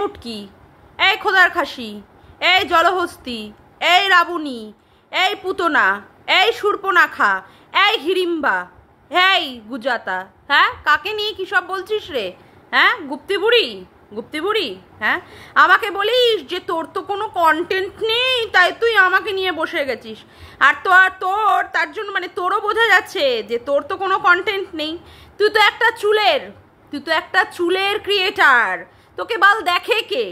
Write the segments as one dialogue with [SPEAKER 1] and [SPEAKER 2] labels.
[SPEAKER 1] মুটকি, এই খোদার খাসি, এই জলহস্তি, এই রাবণী, এই পুতনা, এই শূর্পনাখা, এই হিড়িম্বা, এই গুজাতা, হ্যাঁ কাকে নিয়ে কী সব বলছিস রে? হ্যাঁ গুপ্তি বুড়ি, গুপ্তি বুড়ি, হ্যাঁ আমাকে বলিস যে তোর তো কোনো কন্টেন্ট নেই, তাই তুই আমাকে নিয়ে বসে গেছিস। আর তোর তার জন্য মানে তোরও বোঝা যাচ্ছে যে তোর তো কোনো কন্টেন্ট নেই। তুই তো একটা চুলের ক্রিয়েটার। তোকে বাল দেখে কে?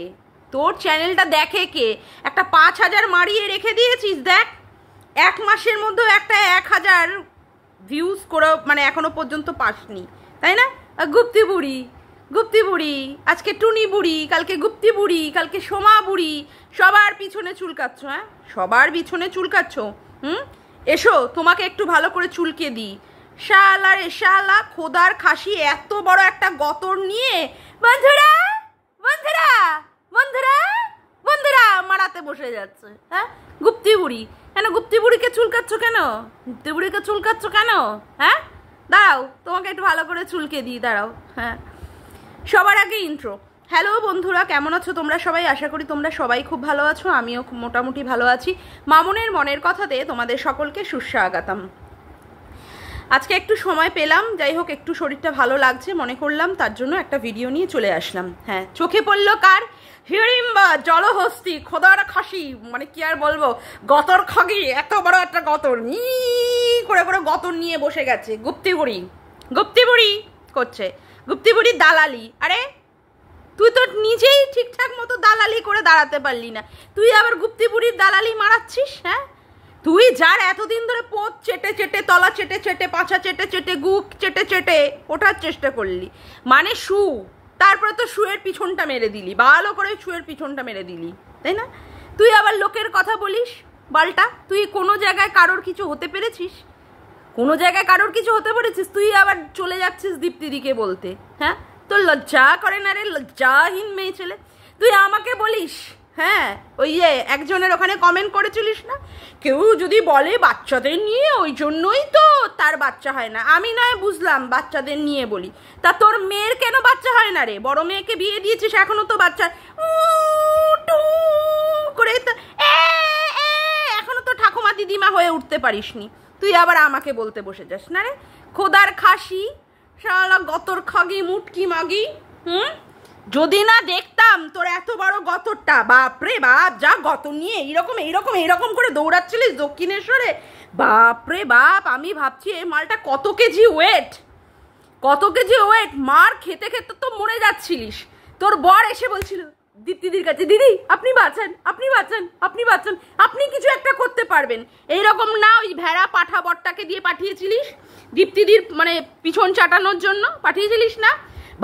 [SPEAKER 1] তোর চ্যানেলটা দেখে কে? একটা 5,000 মারিয়ে রেখে দিয়েছিস, দেখ 1 মাসের মধ্যেও একটা 1,000 ভিউজ করে মানে এখনো পর্যন্ত পাসনি, তাই না? গুপ্তি বুড়ি, গুপ্তি বুড়ি, আজকে টুনি বুড়ি, কালকে গুপ্তি বুড়ি, কালকে সোমা বুড়ি, সবার পিছনে চুলকাচ্ছ। হ্যাঁ সবার পিছনে চুলকাচ্ছ। এসো তোমাকে একটু ভালো করে চুলকে দিই। শালা রে শালা, খোদার খাসি এত বড় একটা গতর নিয়ে বন্ধুরা বন্ধুরা বন্ধুরা বন্ধুরা মারাতে বসে যাচ্ছে। হ্যাঁ গুপ্তি বুড়ি, কেন গুপ্তি বুড়িকে চুলকাচ্ছ কেন? গুপ্তি বুড়িকে চুলকাচ্ছ কেন? হ্যাঁ দাঁড়াও তোমাকে একটু ভালো করে চুলকে দিই, দাঁড়াও। হ্যাঁ সবার আগে ইন্ট্রো। হ্যালো বন্ধুরা, কেমন আছো তোমরা সবাই? আশা করি তোমরা সবাই খুব ভালো আছো, আমিও মোটামুটি ভালো আছি। মামনের মনের কথাতে তোমাদের সকলকে সুস্বাগতম। আজকে একটু সময় পেলাম, যাই হোক একটু শরীরটা ভালো লাগছে, মনে করলাম তার জন্য একটা ভিডিও নিয়ে চলে আসলাম। হ্যাঁ চোখে পড়লো কার? হিড়িম্বা, জলহস্তি, খোদার খাসি, মানে কি আর বলবো, গতর খাগি, এত বড় একটা গতর করে করে গতর নিয়ে বসে গেছে। গুপ্তি বুড়ি, গুপ্তি বুড়ি করছে, গুপ্তি বুড়ির দালালি। আরে তুই তো নিজেই ঠিকঠাক মতো দালালি করে দাঁড়াতে পারলি না, তুই আবার গুপ্তি বুড়ির দালালি মারাচ্ছিস। হ্যাঁ তুই যার এতদিন ধরে পোত চেটে চেটে, তলা চেটে চেটে, পাছা চেটে চেটে, গুপ চেটে চেটে ওঠার চেষ্টা করলি, মানে শু, তারপরে তো শুয়ের পিছনটা মেরে দিলি, ভালো করে শুয়ের পিছনটা মেরে দিলি, তাই না? তুই আবার লোকের কথা বলিস বালটা। তুই কোনো জায়গায় কারোর কিছু হতে পেরেছিস? কোনো জায়গায় কারোর কিছু হতে পেরেছিস? তুই আবার চলে যাচ্ছিস দীপ্তিদিকে বলতে। হ্যাঁ তোর লজ্জা করে না রে? লজ্জাহীন মেয়ে ছেলে। তুই আমাকে বলিস, হ্যাঁ ওই যে একজনের ওখানে কমেন্ট করেছিলিস না, কেউ যদি বলে বাচ্চাদের নিয়ে ওই জন্যই তো তার বাচ্চা হয় না। আমি নয় বুঝলাম বাচ্চাদের নিয়ে বলি, তা তোর মেয়ের কেন বাচ্চা হয় না রে? বড় মেয়েকে বিয়ে দিয়েছিস, এখনো তো বাচ্চা করে এখনো তো ঠাকুমা দিদিমা হয়ে উঠতে পারিসনি। তুই আবার আমাকে বলতে বসে যাস না রে খোদার খাসি, শালা গতর খাগি, মুটকি মাগি। যদি না দেখতাম তোর এত বড় গতরটা, বাপরে বাপ, যা গতর নিয়ে এইরকম এইরকম এইরকম করে দৌড়াচ্ছিলিস দক্ষিণেশ্বরে, বাপরে বাপ, আমি ভাবছি এই মালটা কত কেজি ওয়েট, কত কেজি ওয়েট। মার খেতে খেতে তো মরে যাচ্ছিলিস। তোর বর এসে বলছিল দীপ্তিদির কাছে, দিদি আপনি বাঁচান, আপনি বাঁচান, আপনি বাঁচান, আপনি কিছু একটা করতে পারবেন। এইরকম না ওই ভেড়া পাঠা বরটাকে দিয়ে পাঠিয়েছিলিস দীপ্তিদির মানে পিছন চাটানোর জন্য, পাঠিয়েছিলিস না?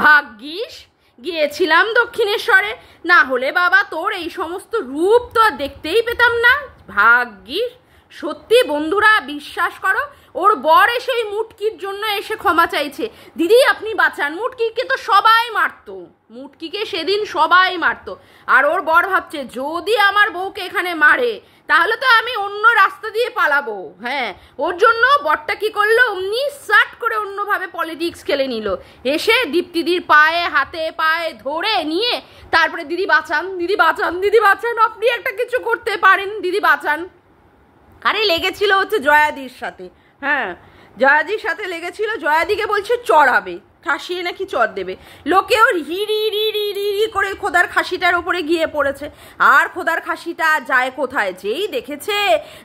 [SPEAKER 1] ভাগ্যিস গিয়েছিলাম দক্ষিণেশ্বরে, না হলে বাবা তোর এই সমস্ত রূপ তো দেখতেই পেতাম না। ভাগ্যিস। সত্যি বন্ধুরা বিশ্বাস করো, ওর বর এসে এই মুটকির জন্য এসে ক্ষমা চাইছে, দিদি আপনি বাঁচান। মুটকিকে তো সবাই মারতো, মুটকিকে সেদিন সবাই মারতো, আর ওর বর ভাবছে যদি আমার বউকে এখানে মারে তাহলে তো আমি অন্য রাস্তা দিয়ে পালাবো। হ্যাঁ ওর জন্য বরটা কি করলো, অমনি সাট করে অন্যভাবে পলিটিক্স খেলে নিল, এসে দীপ্তিদির পায়ে হাতে পায়ে ধরে নিয়ে তারপরে দিদি বাঁচান, দিদি বাঁচান, দিদি বাঁচান, আপনি একটা কিছু করতে পারেন, দিদি বাঁচান। আরে লেগেছিল হচ্ছে জয়াদির সাথে। হ্যাঁ জয়াদির সাথে লেগেছিল, জয়াদিকে বলছে চড়াবে, ঠাসিয়ে নাকি চড় দেবে। লোকেও হিড়ি রি করে খোদার খাসিটার ওপরে গিয়ে পড়েছে। আর খোদার খাসিটা যায় কোথায়? যেই দেখেছে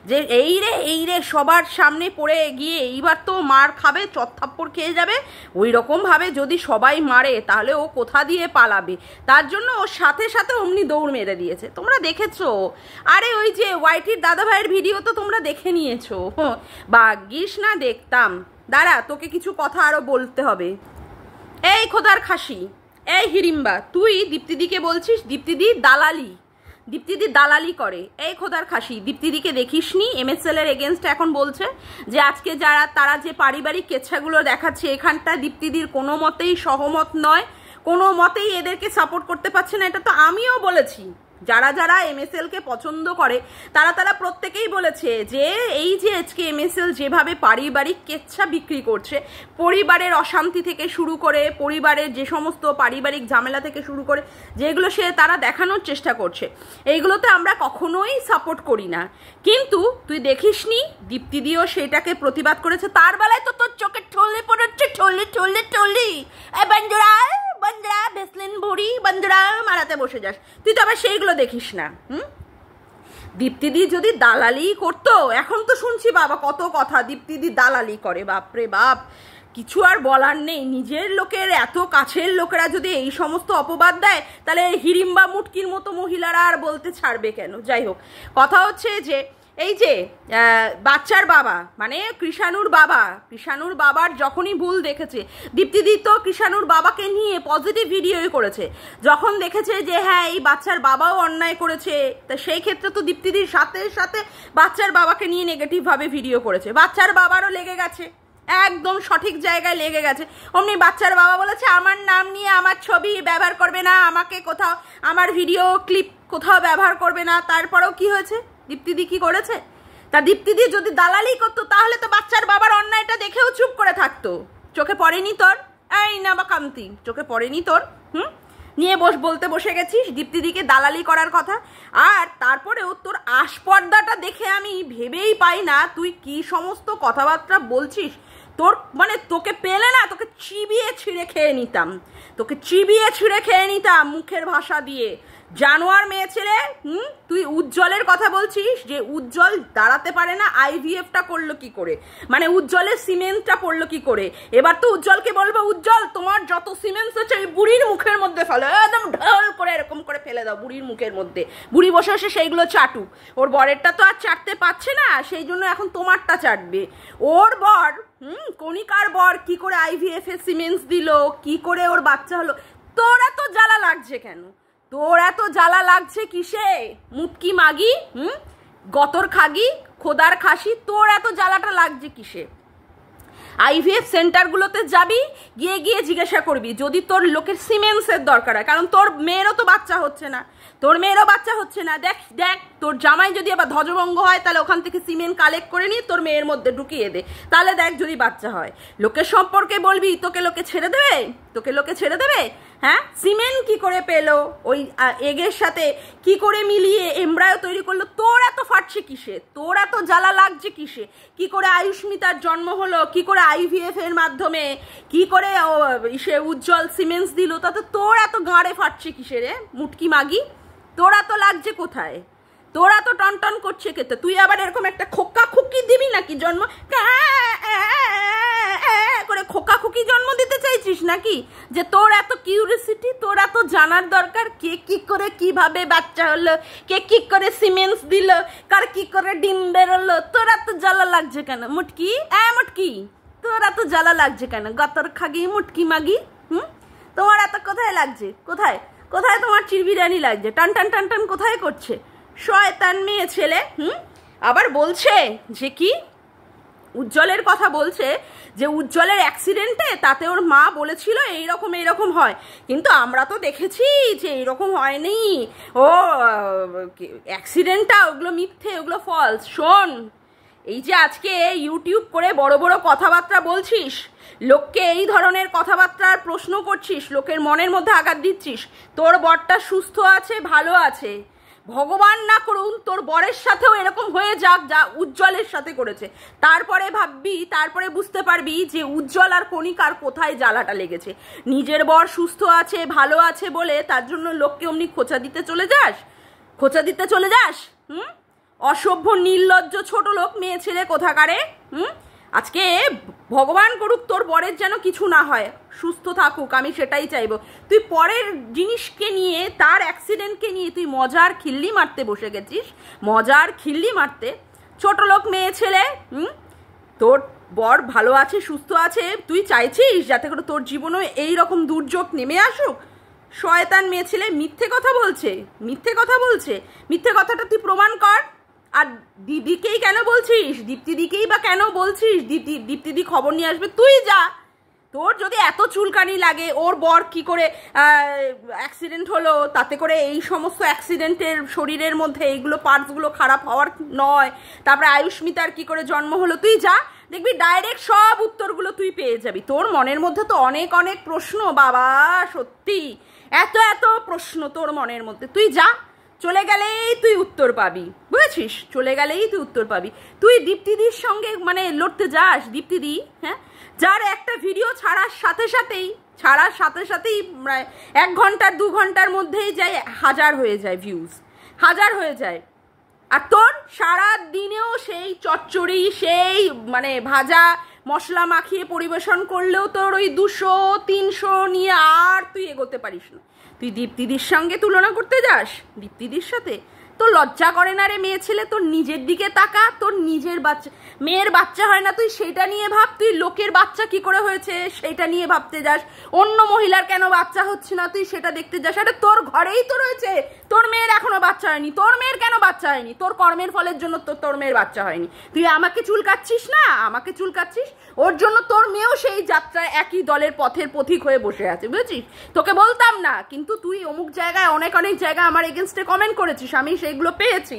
[SPEAKER 1] যে এই রে সবার সামনে পড়ে গিয়ে এইবার তো মার খাবে, চত্থাপ্পড় খেয়ে যাবে, ওই রকমভাবে যদি সবাই মারে তাহলে ও কোথা দিয়ে পালাবে, তার জন্য ওর সাথে সাথে অমনি দৌড় মেরে দিয়েছে। তোমরা দেখেছো? আরে ওই যে ওয়াইটির দাদা ভাইয়ের ভিডিও তো তোমরা দেখে নিয়েছো। ভাগ্যিস না দেখতাম। দাঁড়া তোকে কিছু কথা আরো বলতে হবে। এই খোদার খাসি, এই হিড়িম্বা, তুই দীপ্তিদিকে বলছিস দীপ্তিদি দালালি, দীপ্তিদি দালালি করে। এই খোদার খাসি, দীপ্তিদিকে দেখিসনি MSL এর এগেনস্টে এখন বলছে যে আজকে তারা যে পারিবারিক কেচ্ছাগুলো দেখাচ্ছে এখানটা দীপ্তিদির কোনো মতেই সহমত নয়, কোনো মতেই এদেরকে সাপোর্ট করতে পারছে না। এটা তো আমিও বলেছি, যারা যারা MSL কে পছন্দ করে তারা প্রত্যেকেই বলেছে যে এই যে আজকে MSL যেভাবে পারিবারিক কেচ্ছা বিক্রি করছে, পরিবারের অশান্তি থেকে শুরু করে, পরিবারের যে সমস্ত পারিবারিক ঝামেলা থেকে শুরু করে যেগুলো তারা দেখানোর চেষ্টা করছে, এইগুলোতে আমরা কখনোই সাপোর্ট করি না। কিন্তু তুই দেখিসনি দীপ্তিদিও সেটাকে প্রতিবাদ করেছে। তার বেলায় তো তোর চোখে ঠল্লি পড়েছে, ঠল্লি বন্ধুরা বন্ধুরা ভেসলিন ভরি বন্ধুরা মারাতে বসে যাস। তুই তো আবার সেইগুলো দেখিস না। দীপ্তিদি যদি দালালি করতো, এখন তো শুনছি বাবা কত কথা, দীপ্তিদি দালালি করে, বাপরে বাপ, কিছু আর বলার নেই। নিজের লোকের, এত কাছের লোকেরা যদি এই সমস্ত অপবাদ দেয়, তাহলে হিড়িম্বা মুটকির মতো মহিলারা আর বলতে ছাড়বে কেন? যাই হোক, কথা হচ্ছে যে এই যে বাচ্চার বাবা মানে কৃষাণুর বাবার যখনই ভুল দেখেছে, দীপ্তিদি তো কৃষাণুর বাবাকে নিয়ে পজিটিভ ভিডিওই করেছে। যখন দেখেছে যে হ্যাঁ এই বাচ্চার বাবাও অন্যায় করেছে, তা সেই ক্ষেত্রে তো দীপ্তিদির সাথে সাথে বাচ্চার বাবাকে নিয়ে নেগেটিভভাবে ভিডিও করেছে। বাচ্চার বাবারও লেগে গেছে, একদম সঠিক জায়গায় লেগে গেছে। অমনি বাচ্চার বাবা বলেছে আমার নাম নিয়ে আমার ছবি ব্যবহার করবে না, আমাকে কোথাও আমার ভিডিও ক্লিপ কোথাও ব্যবহার করবে না। তারপরেও কি হয়েছে? দীপ্তিদি কি করেছে? তা দীপ্তিদি যদি দালালি করতো তাহলে তো বাচ্চার বাবার অন্যায়টা দেখেও চুপ করে থাকতো। চোখে পড়েনি তোর? এই না বা কান্তি, চোখে পড়েনি তোর? নিয়ে বলতে বসে গেছিস দীপ্তিদিকে দালালি করার কথা। আর তারপরেও তোর আস্পর্দাটা দেখে আমি ভেবেই পাই না তুই কি সমস্ত কথাবার্তা বলছিস। তোর মানে তোকে পেলে না তোকে চিবিয়ে ছিঁড়ে খেয়ে নিতাম মুখের ভাষা দিয়ে। জানোয়ার মেয়ে ছেলে। তুই উজ্জ্বলের কথা বলছিস যে উজ্জ্বল দাঁড়াতে পারে না, IVF-টা করলো কি করে, মানে উজ্জ্বলের সিমেন্টটা পড়লো কি করে। এবার তো উজ্জ্বলকে বলবো উজ্জ্বল তোমার যত সিমেন্টস আছে এই বুড়ির মুখের মধ্যে ফেলো, একদম ঢল করে এরকম করে ফেলে দাও বুড়ির মুখের মধ্যে। বুড়ি বসে বসে সেইগুলো চাটুক, ওর বরেরটা তো আর চাটতে পারছে না, সেই জন্য এখন তোমারটা চাটবে। ওর বর কণিকার বর কি করে IVF এর সিমেন্টস দিল, কি করে ওর বাচ্চা হলো। তোর এত জ্বালা লাগছে কেন? তোর এত জ্বালা লাগছে কিসে? মুটকি মাগি, গতর খাগি, খোদার খাসি, তোর এত জ্বালাটা লাগছে কিসে? IVF সেন্টারগুলোতে যাবি, গিয়ে জিজ্ঞাসা করবি যদি তোর লোকের সিমেন্সের দরকার হয়, কারণ তোর মেয়েরও তো বাচ্চা হচ্ছে না, দেখ তোর জামাই যদি আবার ধ্বজভঙ্গ হয় তাহলে ওখান থেকে সিমেন্ট কালেক্ট করে নিয়ে তোর মেয়ের মধ্যে ঢুকিয়ে দে, তাহলে দেখ যদি বাচ্চা হয়। লোকের সম্পর্কে বলবি, তোকে লোকে ছেড়ে দেবে? হ্যাঁ, সিমেন্ট কি করে পেলো, ওই এগের সাথে কি করে মিলিয়ে এমব্রায়ো তৈরি করলো, তোর এত ফাটছে কিসে? তোর এত জ্বালা লাগছে কিসে? কি করে আয়ুষ্মিতার জন্ম হলো, কি করে IVF এর মাধ্যমে, কি করে সে উজ্জ্বল সিমেন্টস দিল, তাতে তোর এত গাঁড়ে ফাটছে কিসে রে মুটকি মাগি? তোর এত লাগছে কোথায়? তোর এত টন করছে খেতে? তুই আবার এরকম একটা খোকা খুকি দিবি নাকি জন্ম করে? খোকা খুকি জন্ম দিতে চাইছিস নাকি? যে তোর এত কিউরিসিটি, তোর এত জানার দরকার কে কি করে কিভাবে বাচ্চা হলো, কে কি করে সিমেন্টস দিল, কার কি করে ডিম বেরোলো। তোর এত জ্বালা লাগছে কেন মুটকি? মুটকি তোর এত জ্বালা লাগছে কেন? গতর খাগি মুটকি মাগি, তোমার এত কোথায় লাগছে? কোথায় তোমার চিরবিরানি লাগছে? টান কোথায় করছে? শয়তান মেয়ে ছেলে। আবার বলছে যে কি উজ্জ্বলের কথা বলছে যে উজ্জ্বলের অ্যাক্সিডেন্টে তাতে ওর মা বলেছিল এইরকম হয়, কিন্তু আমরা তো দেখেছি যে এইরকম হয়নি, ও অ্যাক্সিডেন্টটা ওগুলো মিথ্যে, ওগুলো ফলস। শোন, এই যে আজকে ইউটিউব করে বড় বড় কথাবার্তা বলছিস, লোককে এই ধরনের কথাবার্তার প্রশ্ন করছিস, লোকের মনের মধ্যে আঘাত দিচ্ছিস, তোর বরটা সুস্থ আছে, ভালো আছে, ভগবান না করুন তোর বরের সাথেও এরকম হয়ে যাক যা উজ্জ্বলের সাথে করেছে, তারপরে ভাববি, তারপরে বুঝতে পারবি যে উজ্জ্বল আর কণিকার কোথায় জ্বালাটা লেগেছে। নিজের বর সুস্থ আছে, ভালো আছে বলে তার জন্য লোককে অমনি খোঁচা দিতে চলে যাস। অসভ্য নির্লজ্জ ছোট লোক মেয়ে ছেলে কোথাকারে। আজকে ভগবান করুক তোর বরের যেন কিছু না হয়, সুস্থ থাকুক, আমি সেটাই চাইবো। তুই পরের জিনিসকে নিয়ে, তার অ্যাক্সিডেন্টকে নিয়ে তুই মজার খিল্লি মারতে বসে গেছিস, ছোট লোক মেয়ে ছেলে। তোর বর ভালো আছে, সুস্থ আছে, তুই চাইছিস যাতে করে তোর জীবনে এইরকম দুর্যোগ নেমে আসুক। শয়তান মেয়ে ছেলে মিথ্যে কথা বলছে, মিথ্যে কথাটা তুই প্রমাণ কর। আর দিদিকেই কেন বলছিস, দীপ্তিদিকেই বা কেন বলছিস? দীপ্তিদি খবর নিয়ে আসবে, তুই তোর যদি এত চুলকানি লাগে, ওর বর কি করে অ্যাক্সিডেন্ট হলো, তাতে করে এই সমস্ত অ্যাক্সিডেন্টের শরীরের মধ্যে এইগুলো পার্টসগুলো খারাপ হওয়ার নয়, তারপরে আয়ুষ্মিতার কি করে জন্ম হলো, তুই যা দেখবি ডাইরেক্ট সব উত্তরগুলো তুই পেয়ে যাবি। তোর মনের মধ্যে তো অনেক অনেক প্রশ্ন বাবা, সত্যি এত এত প্রশ্ন তোর মনের মধ্যে, তুই যা, চলে গেলেই তুই উত্তর পাবি, বুঝেছিস? চলে গেলেই তুই উত্তর পাবি। তুই দীপ্তিদির সঙ্গে মানে লড়তে যাস, দীপ্তিদি, হ্যাঁ, যার একটা ভিডিও ছাড়ার সাথে সাথেই 1 ঘন্টার 2 ঘন্টার মধ্যেই যায় 1000 হয়ে যায় ভিউজ, 1000 হয়ে যায়। আর তোর সারা দিনেও সেই চচ্চড়ি, সেই মানে ভাজা মশলা মাখিয়ে পরিবেশন করলেও তোর ওই 200-300 নিয়ে আর তুই এগোতে পারিস না। তুই দীপ্তিদির সঙ্গে তুলনা করতে যাস, দীপ্তিদির সাথে? তোর লজ্জা করে না রে মেয়ে ছেলে? তোর নিজের দিকে তাকা, তোর নিজের বাচ্চা, মেয়ের বাচ্চা হয় না তুই সেটা নিয়ে ভাব, তুই লোকের বাচ্চা কি করে হয়েছে সেটা নিয়ে ভাবতে যাস, অন্য মহিলার কেন বাচ্চা হচ্ছে না তুই সেটা দেখতে যাস। আরে তোর ঘরেই তো রয়েছে, তোর মেয়ের এখনো বাচ্চা হয়নি, তোর মেয়ের কেন বাচ্চা হয়নি? তোর কর্মের ফলের জন্য তোর মেয়ের বাচ্চা হয়নি। তুই আমাকে চুলকাচ্ছিস না, আমাকে চুলকাচ্ছিস, ওর জন্য তোর মেয়েও সেই যাত্রায় একই দলের পথের পথিক হয়ে বসে আছে, বুঝেছিস? তোকে বলতাম না, কিন্তু তুই অমুক জায়গায় অনেক জায়গায় আমার এগেনস্টে কমেন্ট করেছিস, আমি সেইগুলো পেয়েছি,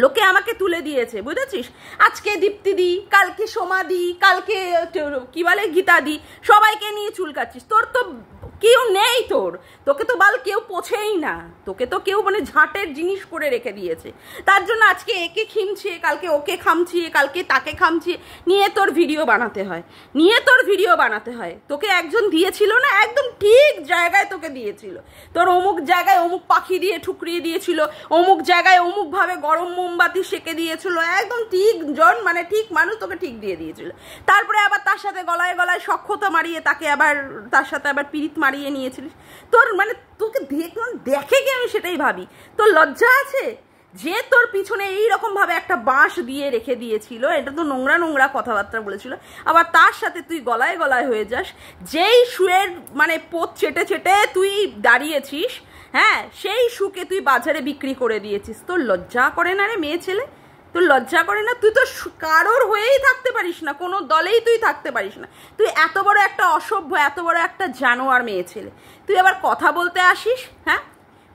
[SPEAKER 1] লোকে আমাকে তুলে দিয়েছে, বুঝেছিস? আজকে দীপ্তিদি, কালকে সোমাদি, কালকে কি বলে গীতাদি, সবাইকে নিয়ে চুলকাচ্ছিস। তোর তো কেউ নেই, তোকে তো বাল কেউ পোছেই না, তোকে তো কেউ মানে ঝাঁটের জিনিস করে রেখে দিয়েছে। তার জন্য আজকে একে খিমছিয়ে, কালকে ওকে খামছিয়ে, কালকে তাকে খামছিয়ে নিয়ে তোর ভিডিও বানাতে হয়, তোকে একজন দিয়েছিল না, একদম ঠিক জায়গায় তোকে দিয়েছিল। তোর অমুক জায়গায় অমুক পাখি দিয়ে ঠুকরিয়ে দিয়েছিল, অমুক জায়গায় অমুক ভাবে গরম মোমবাতি সেকে দিয়েছিল, একদম ঠিক জন মানে ঠিক মানুষ তোকে ঠিক দিয়ে দিয়েছিল। তারপরে আবার তার সাথে গলায় গলায় সখ্যতা মারিয়ে তাকে আবার তার সাথে আবার পিরিত মারিয়ে নিয়েছিলিস। তোর মানে তোকে দেখে কি আমি সেটাই ভাবি, তোর লজ্জা আছে? যে তোর পিছনে এইরকম ভাবে একটা বাঁশ দিয়ে রেখে দিয়েছিল, এটা তো নোংরা কথাবার্তা বলেছিল, আবার তার সাথে তুই গলায় গলায় হয়ে যাস। যেই শুয়ের মানে পোত চেটে তুই দাঁড়িয়েছিস, হ্যাঁ, সেই শুকে তুই বাজারে বিক্রি করে দিয়েছিস। তোর লজ্জা করে না রে মেয়ে ছেলে? তোর লজ্জা করে না? তুই তো কারোর হয়েই থাকতে পারিস না, কোনো দলেই তুই থাকতে পারিস না। তুই এত বড় একটা অসভ্য, এত বড় একটা জানোয়ার মেয়ে ছেলে, তুই আবার কথা বলতে আসিস? হ্যাঁ,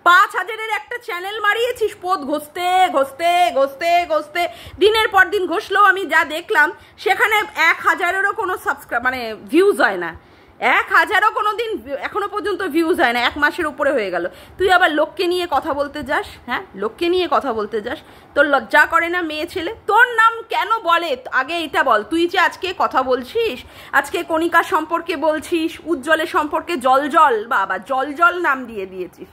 [SPEAKER 1] 5000-এর একটা চ্যানেল মারিয়েছিস, পোত ঘষতে দিনের পর দিন ঘষলেও আমি যা দেখলাম সেখানে 1000-এরও কোনো সাবস্ক্রাইব মানে ভিউজ হয় না, 1000-ও কোনো দিন এখনো পর্যন্ত ভিউজ হয় না, 1 মাসের উপরে হয়ে গেল। তুই আবার লোককে নিয়ে কথা বলতে যাস, হ্যাঁ, লোককে নিয়ে কথা বলতে যাস। তোর লজ্জা করে না মেয়ে ছেলে? তোর নাম কেন বলে আগে এটা বল। তুই যে আজকে কথা বলছিস, আজকে কণিকা সম্পর্কে বলছিস, উজ্জ্বলের সম্পর্কে জল বাবা জল নাম দিয়ে দিয়েছিস।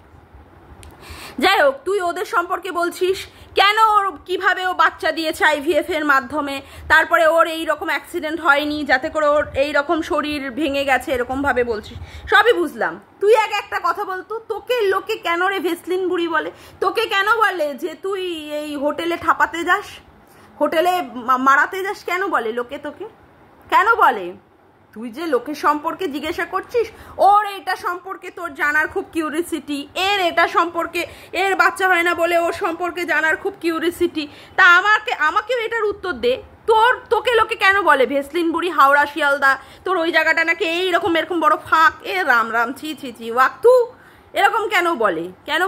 [SPEAKER 1] যাই হোক, তুই ওদের সম্পর্কে বলছিস কেন, ওর কীভাবে ও বাচ্চা দিয়েছে IVF এর মাধ্যমে, তারপরে ওর এই রকম অ্যাক্সিডেন্ট হয়নি যাতে করে ওর এই রকম শরীর ভেঙে গেছে, এরকমভাবে বলছিস, সবই বুঝলাম। তুই আগে একটা কথা বলতো, তোকে লোকে কেন রে ভেসলিন বুড়ি বলে? তোকে কেন বলে যে তুই এই হোটেলে ঠাপাতে যাস, হোটেলে মারাতে যাস, কেন বলে লোকে তোকে? কেন বলে? তুই যে লোকের সম্পর্কে জিজ্ঞাসা করছিস, ওর এটা সম্পর্কে তোর জানার খুব কিউরিসিটি, এর এটা সম্পর্কে, এর বাচ্চা হয় না বলে ওর সম্পর্কে জানার খুব কিউরিসিটি, তা আমাকেও এটার উত্তর দে। তোকে লোকে কেন বলে ভেসলিন বুড়ি, হাওড়া শিয়ালদা, তোর ওই জায়গাটা নাকি এরকম বড় ফাঁক, এ রাম ছি ওয়াক তু, এরকম কেন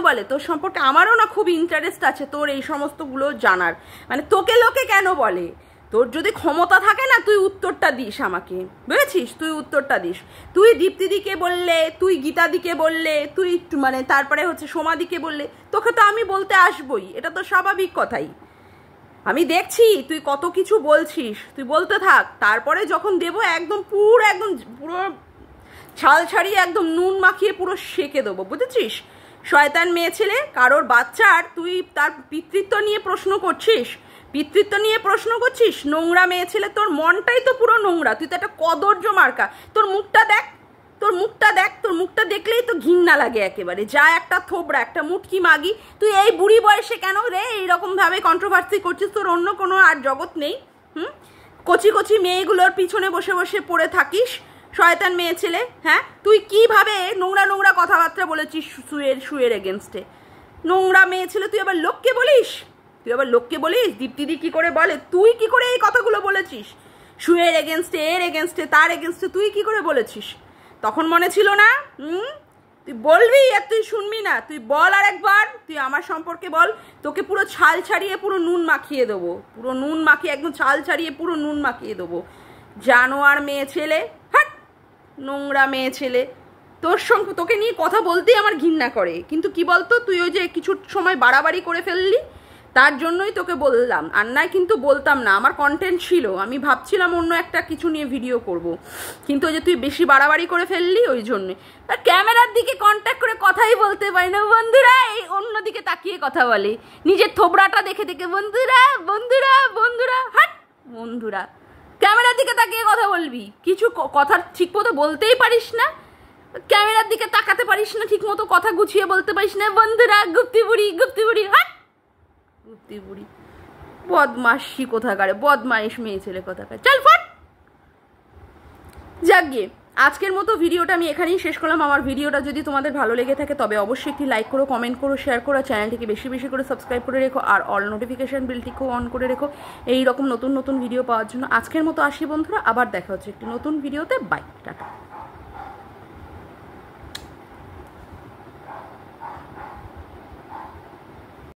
[SPEAKER 1] বলে তোর সম্পর্কে? আমারও না খুব ইন্টারেস্ট আছে তোর এই সমস্তগুলো জানার, মানে তোকে লোকে কেন বলে। তোর যদি ক্ষমতা থাকে না, তুই উত্তরটা দিস আমাকে, বুঝেছিস? তুই উত্তরটা দিস। তুই দীপ্তিদিকে বললে, তুই গীতাদিকে বললে, তুই মানে তারপরে হচ্ছে সোমাদিকে বললে, তোকে তো আমি বলতে আসবই, এটা তো স্বাভাবিক কথাই। আমি দেখছি তুই কত কিছু বলছিস, তুই বলতে থাক, তারপরে যখন দেবো একদম পুরো ছাল ছাড়িয়ে একদম নুন মাখিয়ে পুরো সেঁকে দেবো, বুঝেছিস? শয়তান মেয়ে ছেলে, কারোর বাচ্চার তুই তার পিতৃত্ব নিয়ে প্রশ্ন করছিস, নোংরা মেয়ে ছেলে, তোর মনটাই তো পুরো নোংরা, তুই তো একটা কদর্য মার্কা। তোর মুখটা দেখ, তোর মুখটা দেখলেই তো ঘৃণা লাগে একেবারে, যা একটা থোবড়া, একটা মুটকি মাগি। তুই এই বুড়ি বয়সে কেন রে এইরকম ভাবে কন্ট্রোভার্সি করছিস? তোর অন্য কোনো আর জগৎ নেই? কচি মেয়েগুলোর পিছনে বসে পড়ে থাকিস, শয়তান মেয়ে ছেলে। হ্যাঁ, তুই কিভাবে নোংরা কথাবার্তা বলেছিস শুয়ের এগেনস্টে? নোংরা মেয়ে ছেলে, তুই আবার লোককে বলিস? দীপ্তিদি কি করে বলে? তুই কি করে এই কথাগুলো বলেছিস? শুয়ের এগেনস্টে, এর এগেনস্টে, তার এগেনস্টে তুই কি করে বলেছিস? তখন মনে ছিল না? তুই বলবি আর তুই শুনবি না? তুই বল আর একবার, তুই আমার সম্পর্কে বল। তোকে পুরো ছাল ছাড়িয়ে পুরো নুন মাখিয়ে দেবো, পুরো নুন মাখিয়ে, একদম ছাল ছাড়িয়ে পুরো নুন মাখিয়ে দেবো। জানোয়ার মেয়ে ছেলে, হাট, নোংরা মেয়ে ছেলে। তোর সঙ্গে, তোকে নিয়ে কথা বলতেই আমার ঘৃণা করে। কিন্তু কি বলতো, তুই ওই যে কিছু সময় বাড়াবাড়ি করে ফেললি, তার জন্যই তোকে বললাম, আর নয় কিন্তু বলতাম না। আমার কন্টেন্ট ছিল, আমি ভাবছিলাম অন্য একটা কিছু নিয়ে ভিডিও করব, কিন্তু ওই যে তুই বেশি বাড়াবাড়ি করে ফেললি ওই জন্যে। আর ক্যামেরার দিকে কন্ট্যাক্ট করে কথাই বলতে পারি না বন্ধুরা, এই অন্যদিকে তাকিয়ে কথা বলে নিজের থোবড়াটা দেখে দেখে। বন্ধুরা বন্ধুরা বন্ধুরা, হাট বন্ধুরা, ক্যামেরার দিকে তাকিয়ে কথা বলবি, কিছু কথা ঠিক মতো বলতেই পারিস না, ক্যামেরার দিকে তাকাতে পারিস না ঠিক মতো, কথা গুছিয়ে বলতে পারিস না। বন্ধুরা, গুপ্তি বুড়ি, গুপ্তি বুড়ি, হাট গুপ্তি বুড়ি, বদমাশি কোথাকারে, বদমাইশ মেয়ে ছেলে কোথাকারে, চল ফট। যাক গিয়ে আজকের মতো ভিডিওটা আমি এখানেই শেষ করলাম। আমার ভিডিওটা যদি তোমাদের ভালো লেগে থাকে তবে অবশ্যই একটি লাইক করো, কমেন্ট করো, শেয়ার করো, চ্যানেলটিকে বেশি বেশি করে সাবস্ক্রাইব করে রেখো, আর অল নোটিফিকেশান বেলটিকেও অন করে রেখো এই রকম নতুন নতুন ভিডিও পাওয়ার জন্য। আজকের মতো আসি বন্ধুরা, আবার দেখা হচ্ছে একটি নতুন ভিডিওতে। Bye, tata.